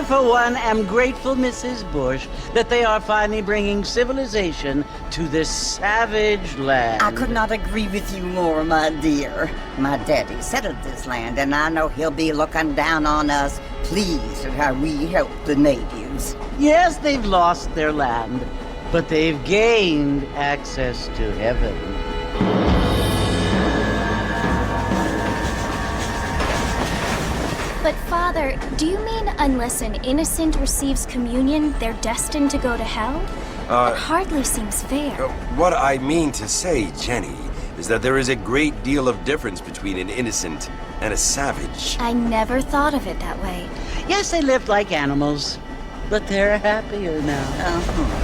for one, am grateful, Mrs. Bush, that they are finally bringing civilization to this savage land. I could not agree with you more, my dear. My daddy settled this land, and I know he'll be looking down on us, pleased at how we help the natives. Yes, they've lost their land, but they've gained access to heaven. But Father, do you mean unless an innocent receives communion, they're destined to go to hell? It hardly seems fair. What I mean to say, Jenny, is that there is a great deal of difference between an innocent and a savage. I never thought of it that way. Yes, they lived like animals, but they're happier now.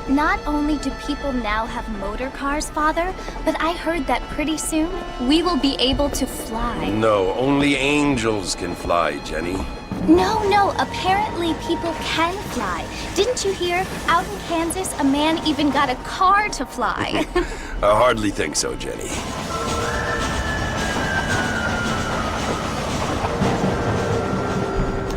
Not only do people now have motor cars, Father, but I heard that pretty soon we will be able to fly. No, only angels can fly, Jenny. No, apparently people can fly. Didn't you hear? Out in Kansas, a man even got a car to fly. I hardly think so, Jenny.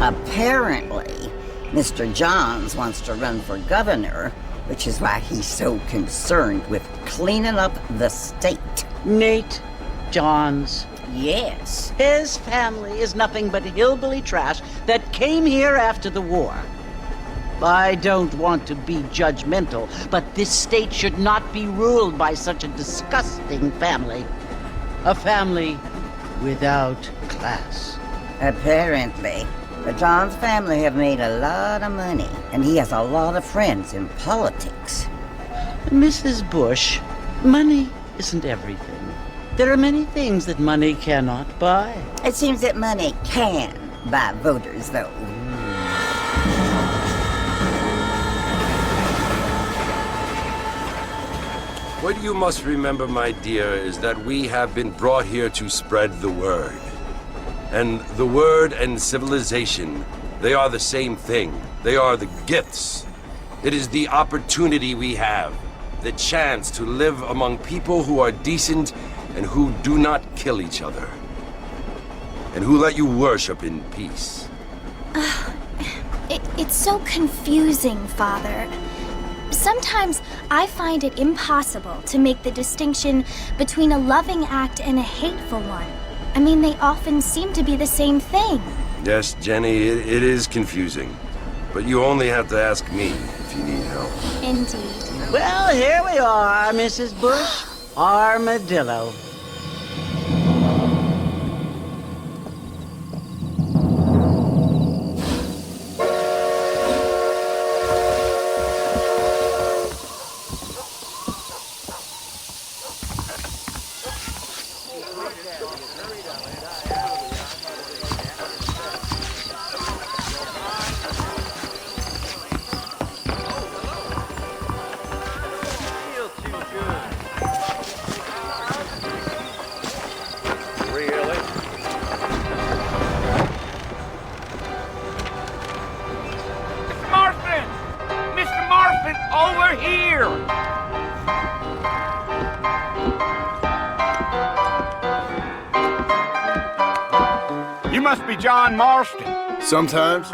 Apparently, Mr. Johns wants to run for governor, which is why he's so concerned with cleaning up the state. Nate Johns. Yes. His family is nothing but hillbilly trash that came here after the war. I don't want to be judgmental, but this state should not be ruled by such a disgusting family. A family without class. Apparently. The Johns family have made a lot of money, and he has a lot of friends in politics. Mrs. Bush, money isn't everything. There are many things that money cannot buy. It seems that money can buy voters, though. What you must remember, my dear, is that we have been brought here to spread the word. And the word and civilization, they are the same thing. They are the gifts. It is the opportunity we have, the chance to live among people who are decent and who do not kill each other, and who let you worship in peace. It's so confusing, Father. Sometimes I find it impossible to make the distinction between a loving act and a hateful one. I mean, they often seem to be the same thing. Yes, Jenny, it is confusing. But you only have to ask me if you need help. Indeed. Well, here we are, Mrs. Bush. Armadillo. Over here! You must be John Marston. Sometimes.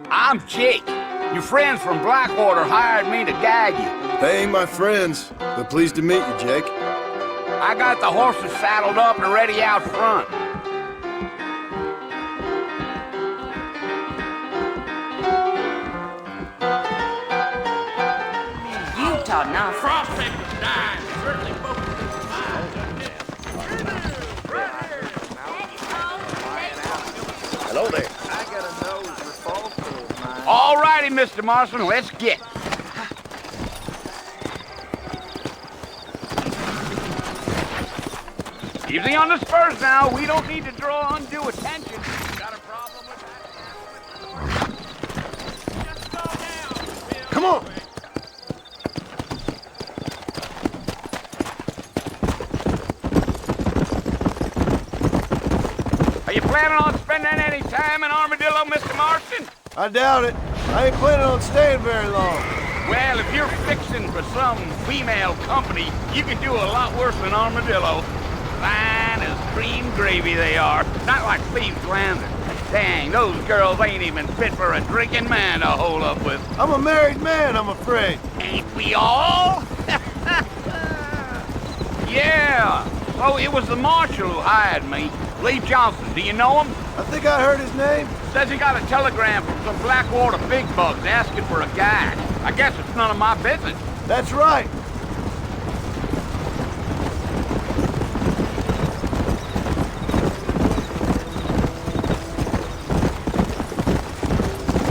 I'm Jake. Your friends from Blackwater hired me to gag you. They ain't my friends, but pleased to meet you, Jake. I got the horses saddled up and ready out front. Now, Frostbite was dying. Certainly both of Hello there. I got a nose for false. All righty, Mr. Marston, let's get. Easy on the spurs now. We don't need to draw undue attention. Got a problem with that? Just slow down. Come on. Are you planning on spending any time in Armadillo, Mr. Marston? I doubt it. I ain't planning on staying very long. Well, if you're fixing for some female company, you can do a lot worse than armadillo. Fine as cream gravy they are, not like thieves' landing. Dang, those girls ain't even fit for a drinking man to hold up with. I'm a married man, I'm afraid. Ain't we all? Yeah. So it was the marshal who hired me. Lee Johnson, do you know him? I think I heard his name. Says he got a telegram from some Blackwater big bugs asking for a guy. I guess it's none of my business. That's right.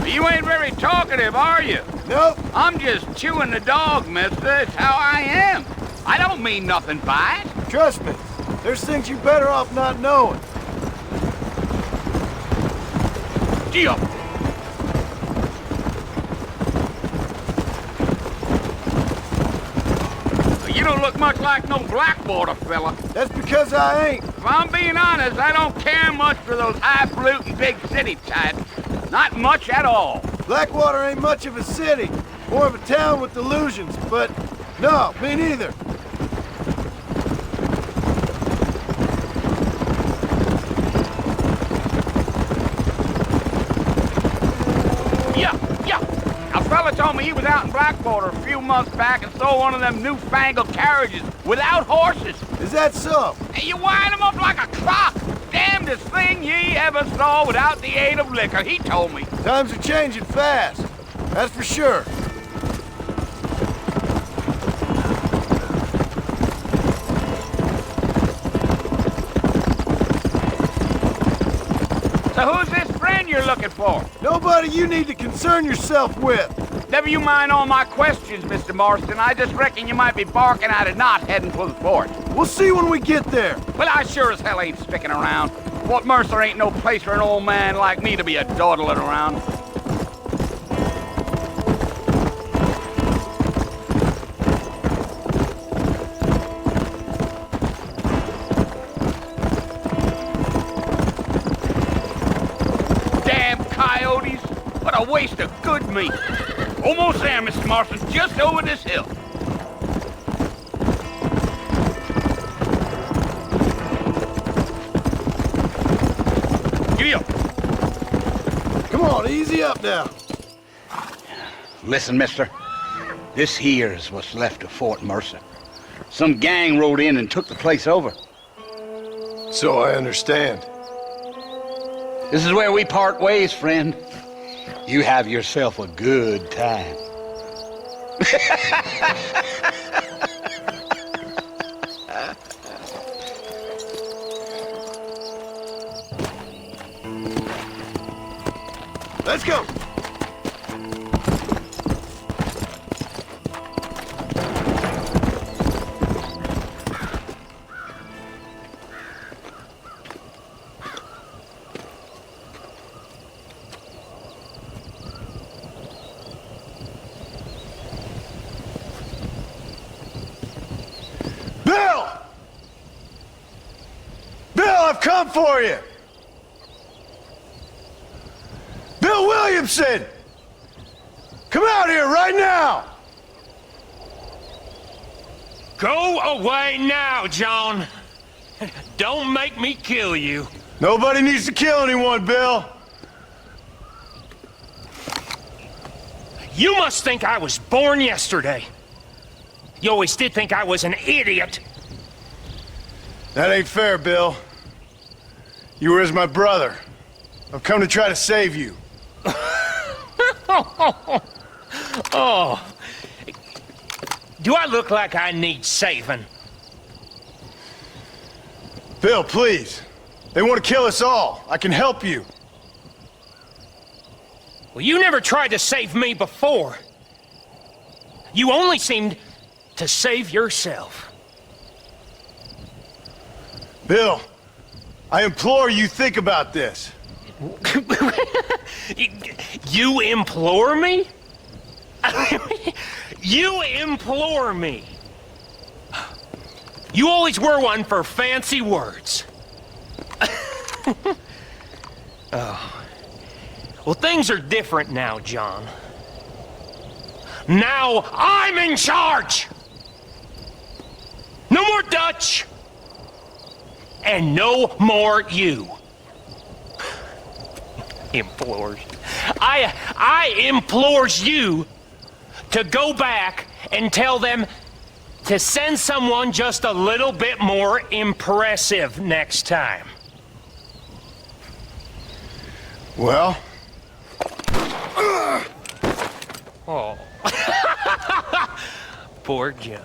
You ain't very talkative, are you? Nope. I'm just chewing the dog, mister. It's how I am. I don't mean nothing by it. Trust me. There's things you're better off not knowing. Gee-up. You don't look much like no Blackwater fella. That's because I ain't. If I'm being honest, I don't care much for those highfalutin big city types. Not much at all. Blackwater ain't much of a city. More of a town with delusions, but no, me neither. A fella told me he was out in Blackwater a few months back and saw one of them newfangled carriages without horses. Is that so? And you wind them up like a clock. Damnedest thing ye ever saw without the aid of liquor, he told me. Times are changing fast. That's for sure. So who's this friend you're looking for? Nobody you need to concern yourself with. Never you mind all my questions, Mr. Marston. I just reckon you might be barking at a knot heading for the fort. We'll see when we get there. Well, I sure as hell ain't sticking around. Fort Mercer ain't no place for an old man like me to be a dawdling around. Damn coyotes! What a waste of good meat. Almost there, Mr. Marston, just over this hill. Giddy up. Come on, easy up now. Listen, mister. This here's what's left of Fort Mercer. Some gang rode in and took the place over. So I understand. This is where we part ways, friend. You have yourself a good time. Let's go. Bill! Bill, I've come for you! Bill Williamson! Come out here right now! Go away now, John. Don't make me kill you. Nobody needs to kill anyone, Bill. You must think I was born yesterday. You always did think I was an idiot. That ain't fair, Bill. You were as my brother. I've come to try to save you. Oh. Do I look like I need saving? Bill, please. They want to kill us all. I can help you. Well, you never tried to save me before. You only seemed to save yourself. Bill, I implore you think about this. You implore me? You implore me? You always were one for fancy words. Oh. Well, things are different now, John. Now I'm in charge! No more Dutch! And no more you. Implores. I implores you to go back and tell them to send someone just a little bit more impressive next time. Well? Oh. Poor John.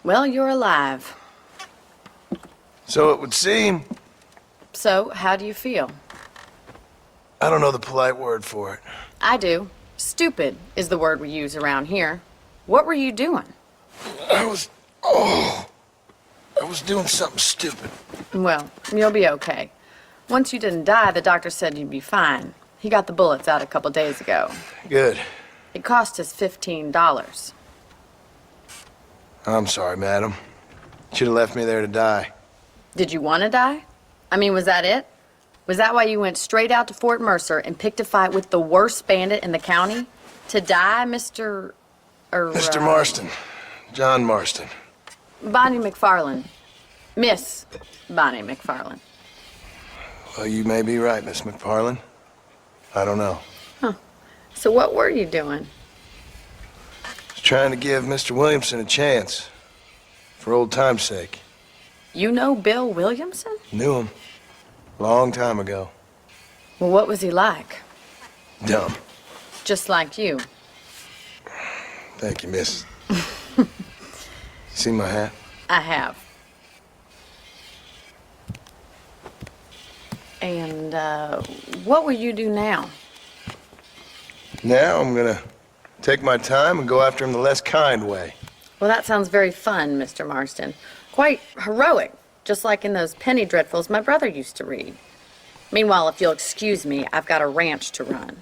Well, you're alive. So it would seem. So, how do you feel? I don't know the polite word for it. I do. Stupid is the word we use around here. What were you doing? I was doing something stupid. Well, you'll be okay. Once you didn't die, the doctor said you'd be fine. He got the bullets out a couple days ago. Good. It cost us $15. I'm sorry, madam. Should have left me there to die. Did you want to die? I mean, was that it? Was that why you went straight out to Fort Mercer and picked a fight with the worst bandit in the county? To die, Mr. Mr. Marston. John Marston. Bonnie McFarlane. Miss Bonnie McFarlane. Well, you may be right, Miss McFarlane. I don't know. Huh. So what were you doing? Trying to give Mr. Williamson a chance. For old time's sake. You know Bill Williamson? Knew him. Long time ago. Well, what was he like? Dumb. Just like you. Thank you, miss. See my hat? I have. And, what will you do now? Now I'm gonna take my time and go after him the less kind way. Well, that sounds very fun, Mr. Marston. Quite heroic, just like in those penny dreadfuls my brother used to read. Meanwhile, if you'll excuse me, I've got a ranch to run.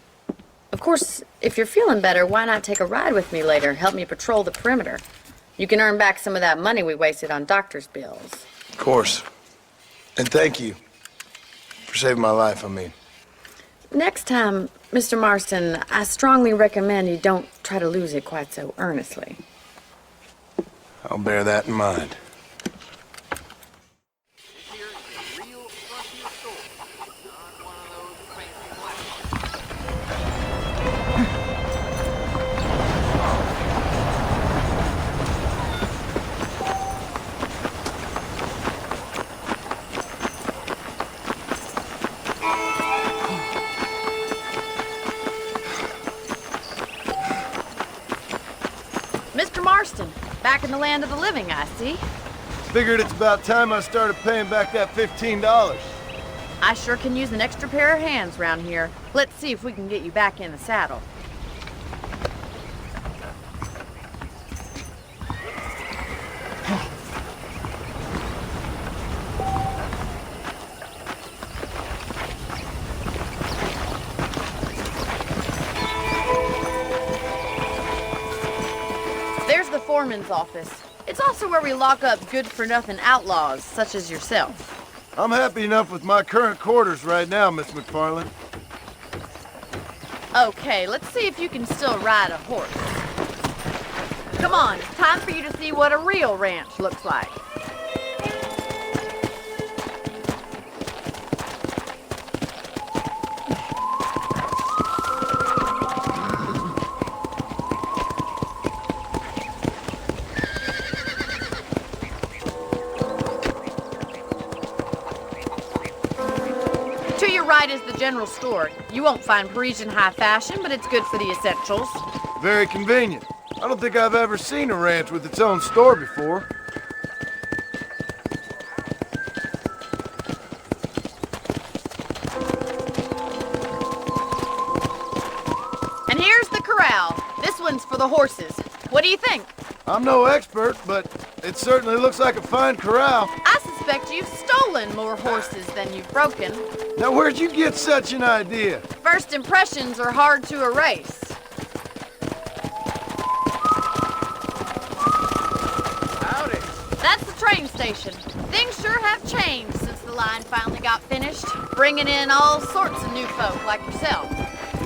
Of course, if you're feeling better, why not take a ride with me later? Help me patrol the perimeter. You can earn back some of that money we wasted on doctor's bills. Of course. And thank you. For saving my life, I mean. Next time, Mr. Marston, I strongly recommend you don't try to lose it quite so earnestly. I'll bear that in mind. Mr. Marston, back in the land of the living, I see. Figured it's about time I started paying back that $15. I sure can use an extra pair of hands around here. Let's see if we can get you back in the saddle. There's the foreman's office. It's also where we lock up good-for-nothing outlaws, such as yourself. I'm happy enough with my current quarters right now, Miss McFarlane. Okay, let's see if you can still ride a horse. Come on, it's time for you to see what a real ranch looks like. general store. You won't find Parisian high fashion, but it's good for the essentials. Very convenient. I don't think I've ever seen a ranch with its own store before. And here's the corral. This one's for the horses. What do you think? I'm no expert, but it certainly looks like a fine corral. I suspect you've stolen more horses than you've broken. Now, where'd you get such an idea? First impressions are hard to erase. Howdy. That's the train station. Things sure have changed since the line finally got finished, bringing in all sorts of new folk like yourself.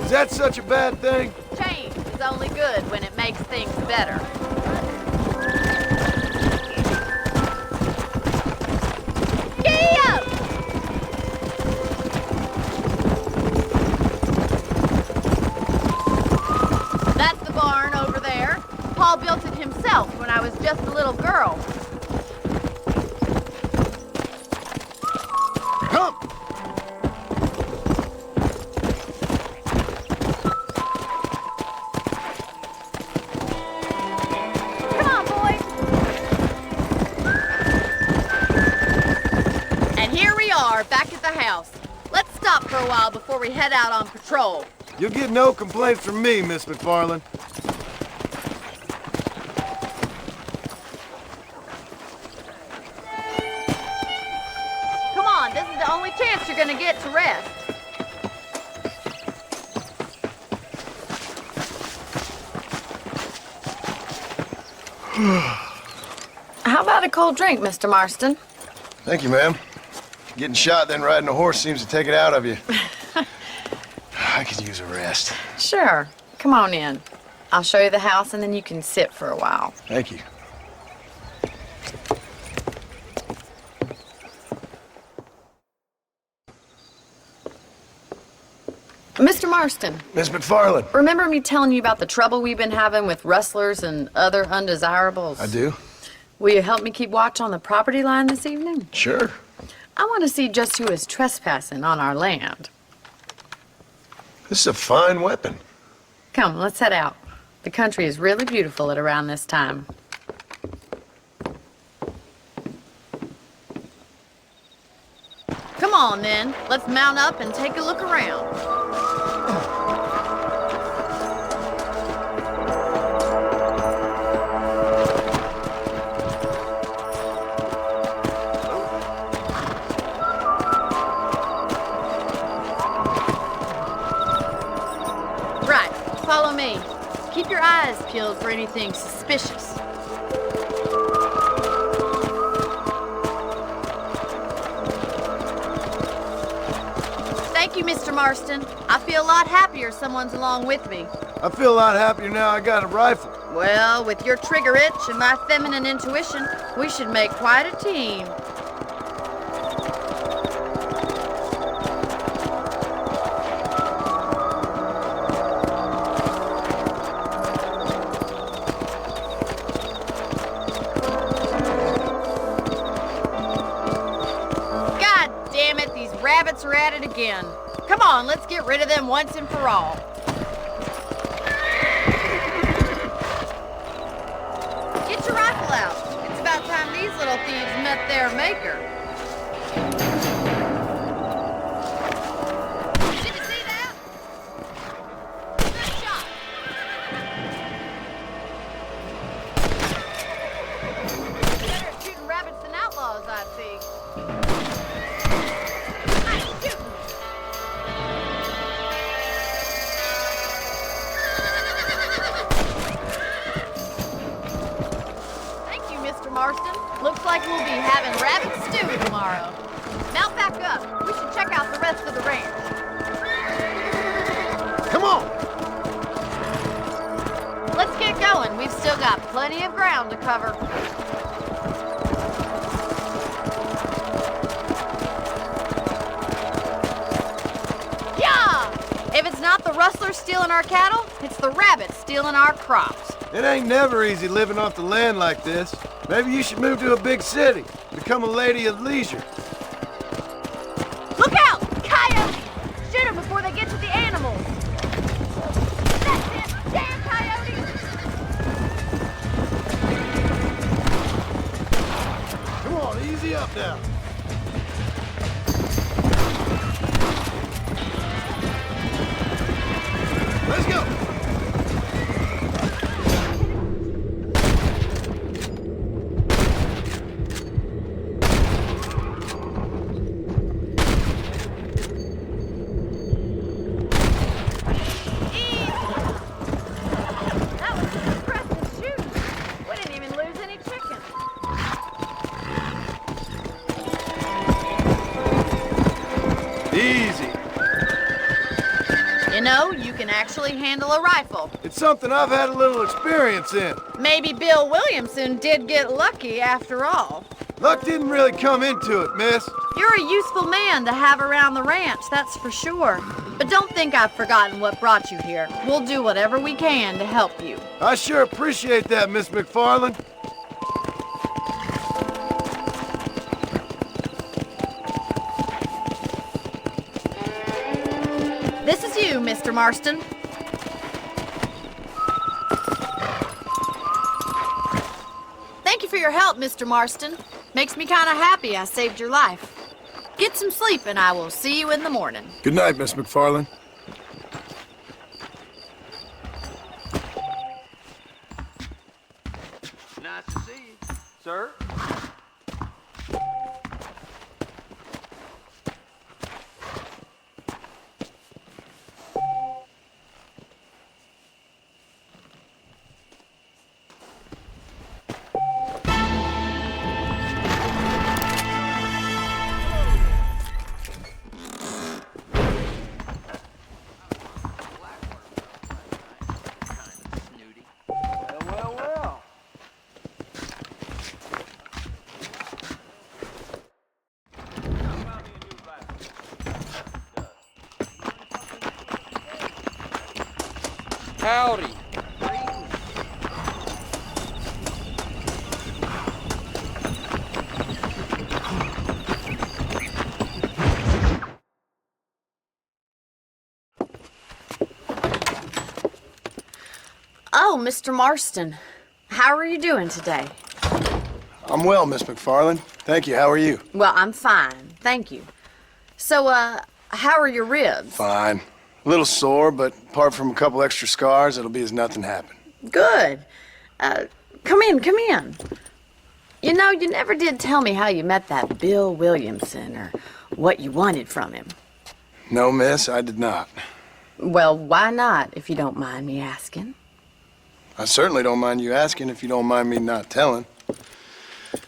Is that such a bad thing? Change is only good when it makes things better. Giddy up! That's the barn over there. Paul built it himself when I was just a little girl. Come! Come on, boys. And here we are, back at the house. Let's stop for a while before we head out on patrol. You'll get no complaints from me, Miss McFarland. Come on, this is the only chance you're gonna get to rest. How about a cold drink, Mr. Marston? Thank you, ma'am. Getting shot, then riding a horse seems to take it out of you. I could use a rest. Sure. Come on in. I'll show you the house and then you can sit for a while. Thank you. Mr. Marston, Miss McFarland. remember me telling you about the trouble we've been having with rustlers and other undesirables? I do? Will you help me keep watch on the property line this evening? Sure. I want to see just who is trespassing on our land. This is a fine weapon. Come, let's head out. The country is really beautiful at around this time. Come on, then. Let's mount up and take a look around. Right, follow me. Keep your eyes peeled for anything suspicious. Thank you, Mr. Marston. I feel a lot happier someone's along with me. I feel a lot happier now I got a rifle. Well, with your trigger itch and my feminine intuition, we should make quite a team. God damn it, these rabbits are at it again. Come on, let's get rid of them once and for all. Get your rifle out. It's about time these little thieves met their maker. Did you see that? Good shot. Better at shooting rabbits than outlaws, I see. Nice shooting. Thank you, Mr. Marston. Looks like we'll be having rabbit stew tomorrow. Mount back up. We should check out the rest of the ranch. Come on! Let's get going. We've still got plenty of ground to cover. Yeah! If it's not the rustlers stealing our cattle, it's the rabbits stealing our crops. It ain't never easy living off the land like this. Maybe you should move to a big city. Become a lady of leisure. Look out! Coyote! Shoot 'em now. Let's go! Easy. You know, you can actually handle a rifle. It's something I've had a little experience in. Maybe Bill Williamson did get lucky after all. Luck didn't really come into it, miss. You're a useful man to have around the ranch, that's for sure. But don't think I've forgotten what brought you here. We'll do whatever we can to help you. I sure appreciate that, Miss McFarland. This is you, Mr. Marston. Thank you for your help, Mr. Marston. Makes me kind of happy I saved your life. Get some sleep and I will see you in the morning. Good night, Miss McFarland. Nice to see you, sir. Well. Howdy. Oh, Mr. Marston. How are you doing today? I'm well, Miss McFarland. Thank you. How are you? Well, I'm fine, thank you. So, how are your ribs? Fine. A little sore, but apart from a couple extra scars, it'll be as nothing happened. Good. Come in. You know, you never did tell me how you met that Bill Williamson or what you wanted from him. No, miss, I did not. Well, why not, if you don't mind me asking? I certainly don't mind you asking if you don't mind me not telling.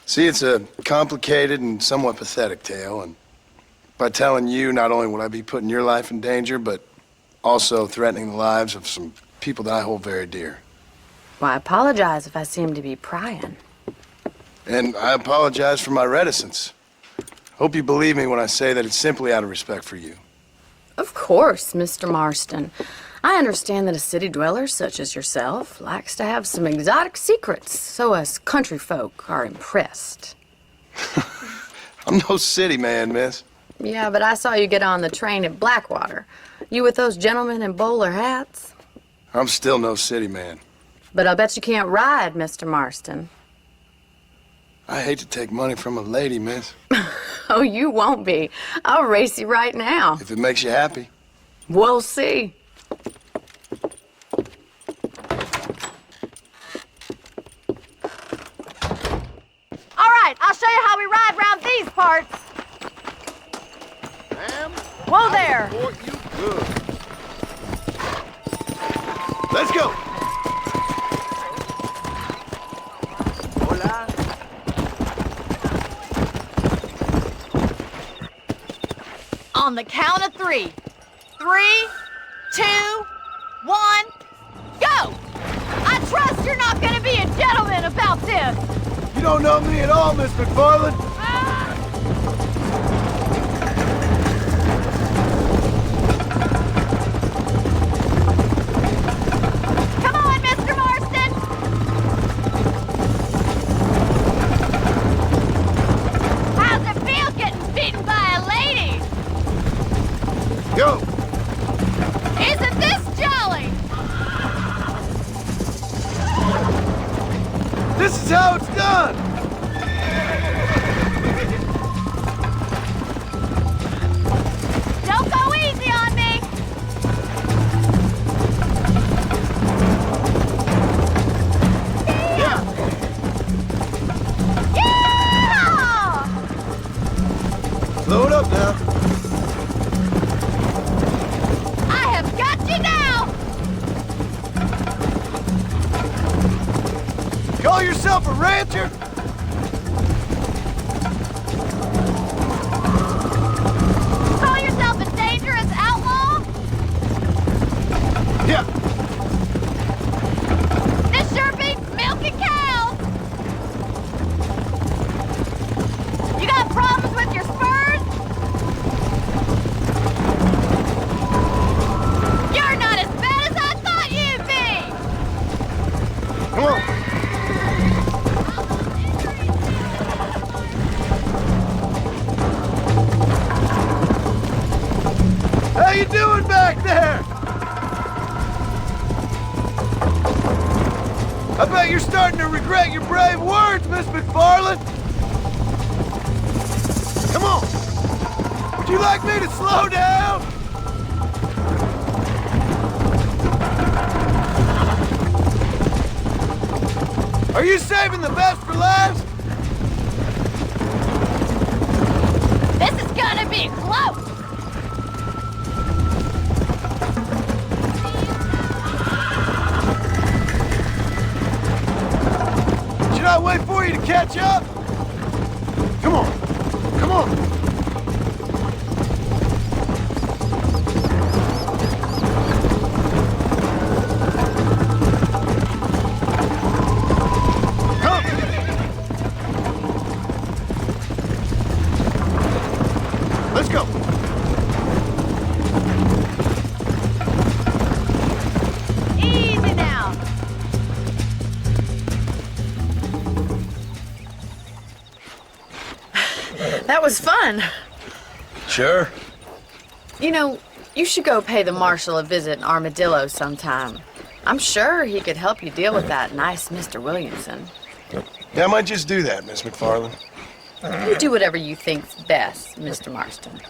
See, it's a complicated and somewhat pathetic tale, and by telling you, not only would I be putting your life in danger, but also threatening the lives of some people that I hold very dear. Well, I apologize if I seem to be prying. And I apologize for my reticence. Hope you believe me when I say that it's simply out of respect for you. Of course, Mr. Marston. I understand that a city dweller such as yourself likes to have some exotic secrets, so us country folk are impressed. I'm no city man, miss. Yeah, but I saw you get on the train at Blackwater. You with those gentlemen in bowler hats? I'm still no city man. But I'll bet you can't ride, Mr. Marston. I hate to take money from a lady, miss. Oh, you won't be. I'll race you right now. If it makes you happy. We'll see. All right, I'll show you how we ride round these parts. Ma'am? Whoa there. Support you good. Let's go. Hola. On the count of 3. 3, 2, 1, go! I trust you're not gonna be a gentleman about this. You don't know me at all, Miss McFarland. Come on, Mr. Marston! How's it feel getting beaten by a lady? Go. Isn't this jolly? This is how it's done. yourself now? I have got you now! Call yourself a rancher? Call yourself a dangerous outlaw? Yeah. This sure beats milking cows! You got problems with your spurs? You're not as bad as I thought you'd be! Come on. How you doing back there? I bet you're starting to regret your brave words, Miss McFarland. Come on. Would you like me to slow down? Are you saving the best for last? This is gonna be close! Should I wait for you to catch up? Come on. Come on. Come. Let's go. Easy now! That was fun. Sure. You know, you should go pay the marshal a visit in Armadillo sometime. I'm sure he could help you deal with that nice Mr. Williamson. Yeah, I might just do that, Miss McFarland. You do whatever you think's best, Mr. Marston.